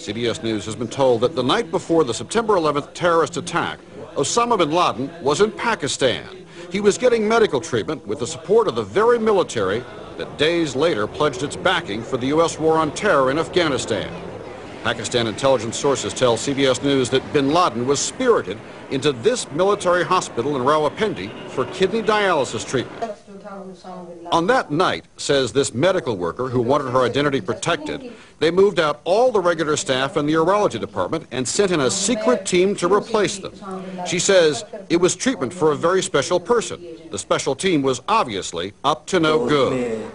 CBS News has been told that the night before the September 11th terrorist attack, Osama bin Laden was in Pakistan. He was getting medical treatment with the support of the very military that days later pledged its backing for the U.S. war on terror in Afghanistan. Pakistan intelligence sources tell CBS News that bin Laden was spirited into this military hospital in Rawalpindi for kidney dialysis treatment. On that night, says this medical worker who wanted her identity protected, they moved out all the regular staff in the urology department and sent in a secret team to replace them. She says it was treatment for a very special person. The special team was obviously up to no good.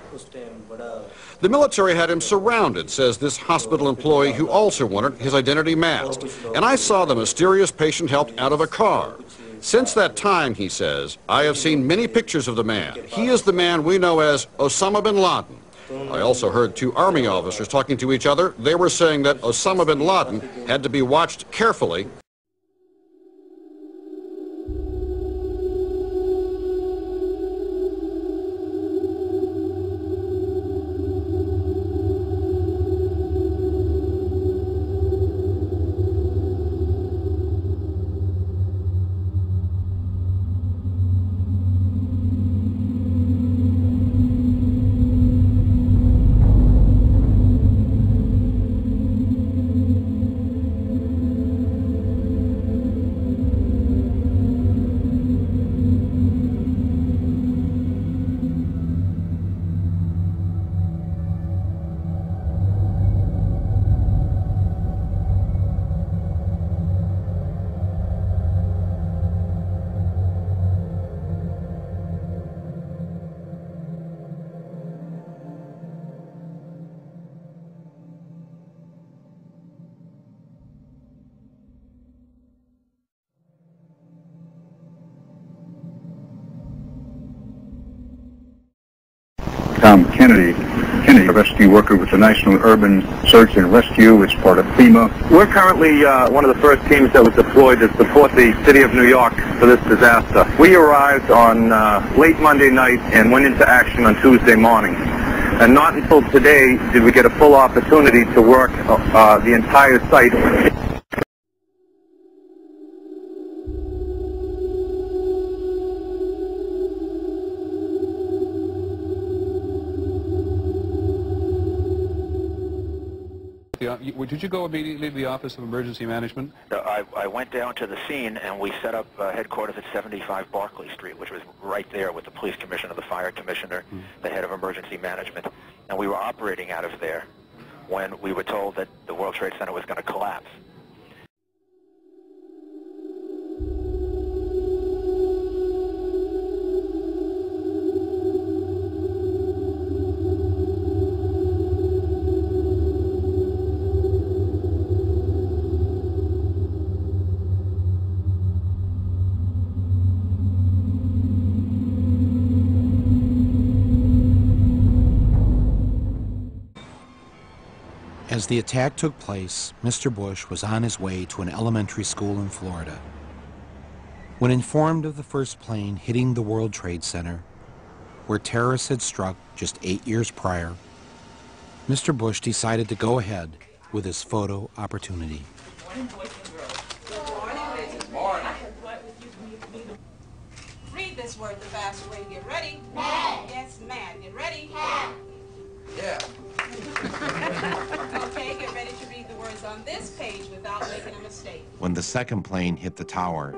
The military had him surrounded, says this hospital employee who also wanted his identity masked. And I saw the mysterious patient helped out of a car. Since that time, he says, I have seen many pictures of the man. He is the man we know as Osama bin Laden. I also heard two Army officers talking to each other. They were saying that Osama bin Laden had to be watched carefully. Kennedy, a rescue worker with the National Urban Search and Rescue. It's part of FEMA. We're currently one of the first teams that was deployed to support the city of New York for this disaster. We arrived on late Monday night and went into action on Tuesday morning. And not until today did we get a full opportunity to work the entire site. Did you go immediately to the Office of Emergency Management? I went down to the scene and we set up headquarters at 75 Barclay Street, which was right there with the police commissioner, the fire commissioner, the head of emergency management. And we were operating out of there when we were told that the World Trade Center was going to collapse. As the attack took place, Mr. Bush was on his way to an elementary school in Florida. When informed of the first plane hitting the World Trade Center, where terrorists had struck just 8 years prior, Mr. Bush decided to go ahead with his photo opportunity. Morning, boys and girls. Good morning. Good morning. Read this word the fast way. Get ready. Man. Yes, man. Get ready. Man. Yeah. Okay, get ready to read the words on this page without making a mistake. When the second plane hit the tower,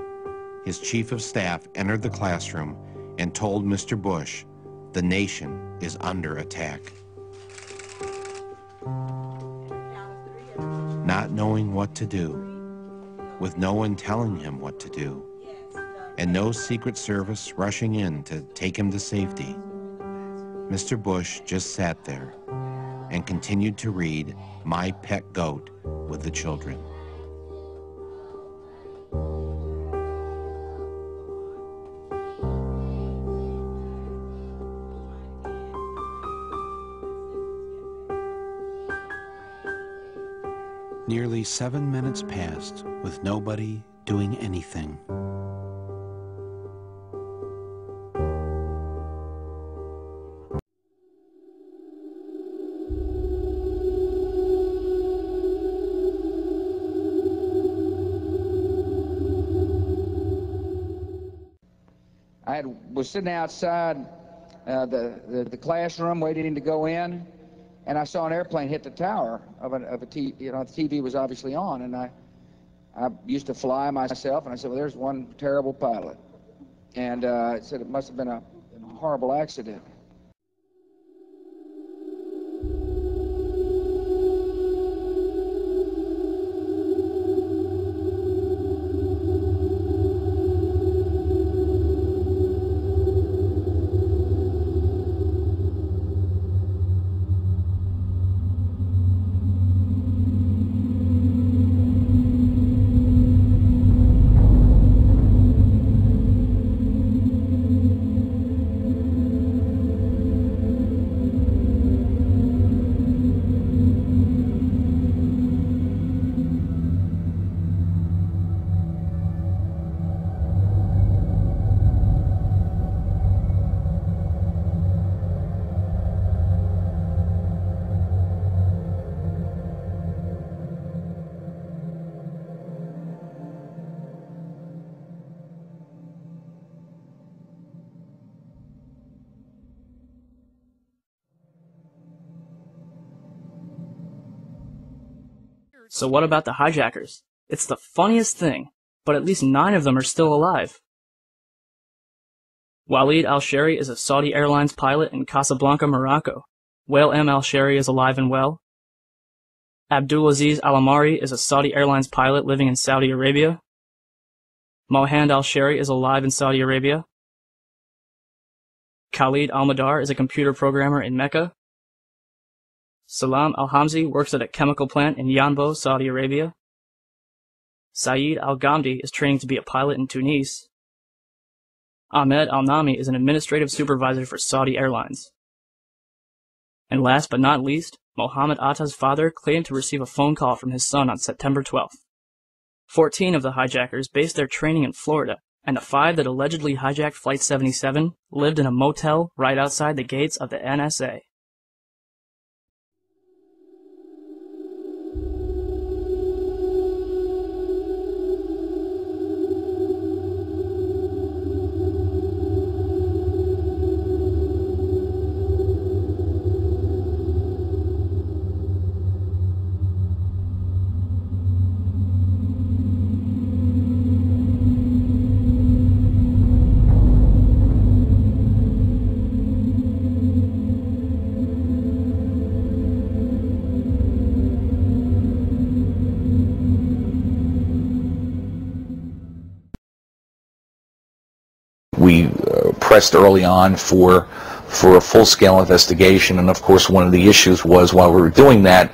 his chief of staff entered the classroom and told Mr. Bush, the nation is under attack. Not knowing what to do, with no one telling him what to do, and no Secret Service rushing in to take him to safety, Mr. Bush just sat there and continued to read My Pet Goat with the children. Nearly 7 minutes passed with nobody doing anything. was sitting outside the classroom waiting to go in, and I saw an airplane hit the tower of a TV. You know, the TV was obviously on, and I used to fly myself, and I said, well, there's one terrible pilot. And it said it must have been a horrible accident. So what about the hijackers? It's the funniest thing, but at least 9 of them are still alive. Walid al-Shari is a Saudi Airlines pilot in Casablanca, Morocco. Wael M. al-Shari is alive and well. Abdulaziz al-Amari is a Saudi Airlines pilot living in Saudi Arabia. Mohand al-Shari is alive in Saudi Arabia. Khalid al-Madar is a computer programmer in Mecca. Salam al-Hamzi works at a chemical plant in Yanbo, Saudi Arabia. Saeed al-Ghamdi is training to be a pilot in Tunis. Ahmed al-Nami is an administrative supervisor for Saudi Airlines. And last but not least, Mohammed Atta's father claimed to receive a phone call from his son on September 12th. 14 of the hijackers based their training in Florida, and the 5 that allegedly hijacked Flight 77 lived in a motel right outside the gates of the NSA. We pressed early on for a full-scale investigation, and of course one of the issues was while we were doing that,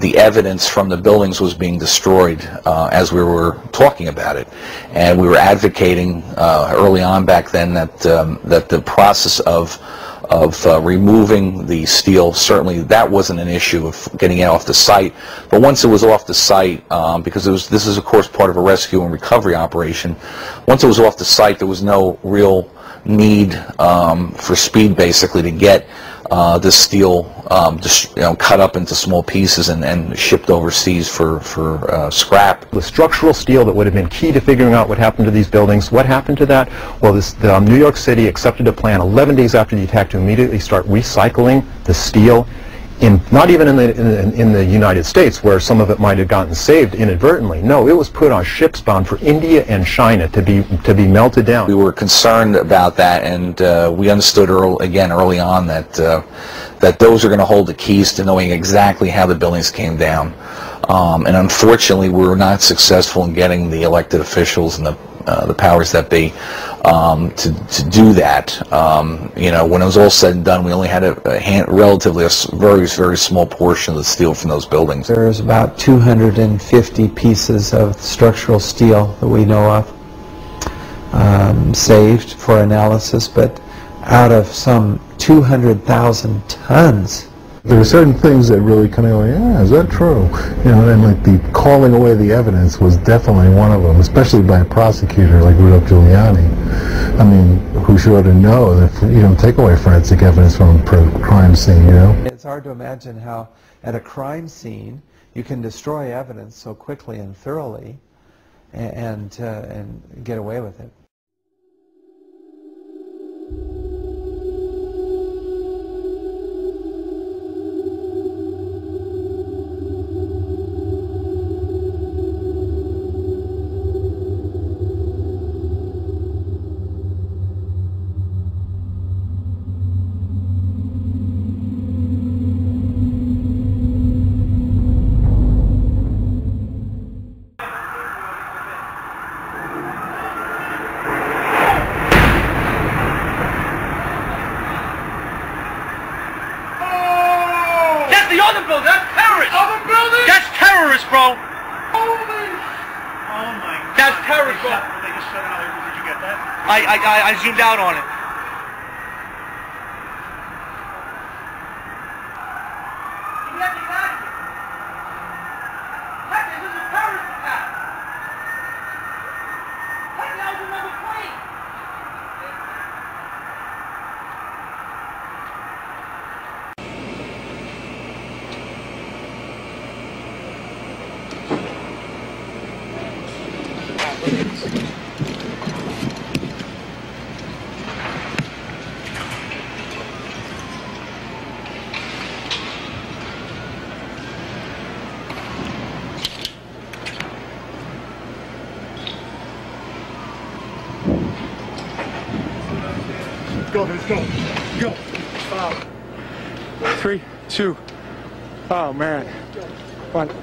the evidence from the buildings was being destroyed as we were talking about it, and we were advocating early on back then that the process of removing the steel, certainly that wasn't an issue of getting it off the site, but once it was off the site, because this is of course part of a rescue and recovery operation, once it was off the site there was no real need for speed basically to get this steel cut up into small pieces and shipped overseas for scrap. The structural steel that would have been key to figuring out what happened to these buildings, what happened to that? Well, New York City accepted a plan 11 days after the attack to immediately start recycling the steel, not even in the United States, where some of it might have gotten saved inadvertently. No, it was put on ships bound for India and China to be melted down. We were concerned about that, and we understood early on that those are going to hold the keys to knowing exactly how the buildings came down. And unfortunately, we were not successful in getting the elected officials and the powers that be to do that. When it was all said and done, we only had relatively a very, very small portion of the steel from those buildings. There's about 250 pieces of structural steel that we know of saved for analysis, but out of some 200,000 tons. There are certain things that really kind of go, yeah, is that true? And like the calling away the evidence was definitely one of them, especially by a prosecutor like Rudolph Giuliani. I mean, who should ought to know that you don't take away forensic evidence from a crime scene, It's hard to imagine how at a crime scene you can destroy evidence so quickly and thoroughly and get away with it. the other building. That's terrorists. Other building? That's terrorists, bro. Holy. Oh my God. That's terrorists, bro. They just shut out. Did you get that? I zoomed out on it. Go, let's go. Go. 3, 2. Oh, man.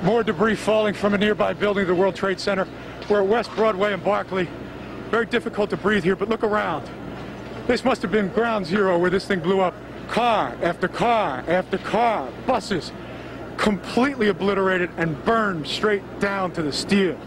More debris falling from a nearby building, the World Trade Center. We're at West Broadway and Barclay. Very difficult to breathe here, but look around. This must have been ground zero where this thing blew up. Car after car after car, buses, completely obliterated and burned straight down to the steel.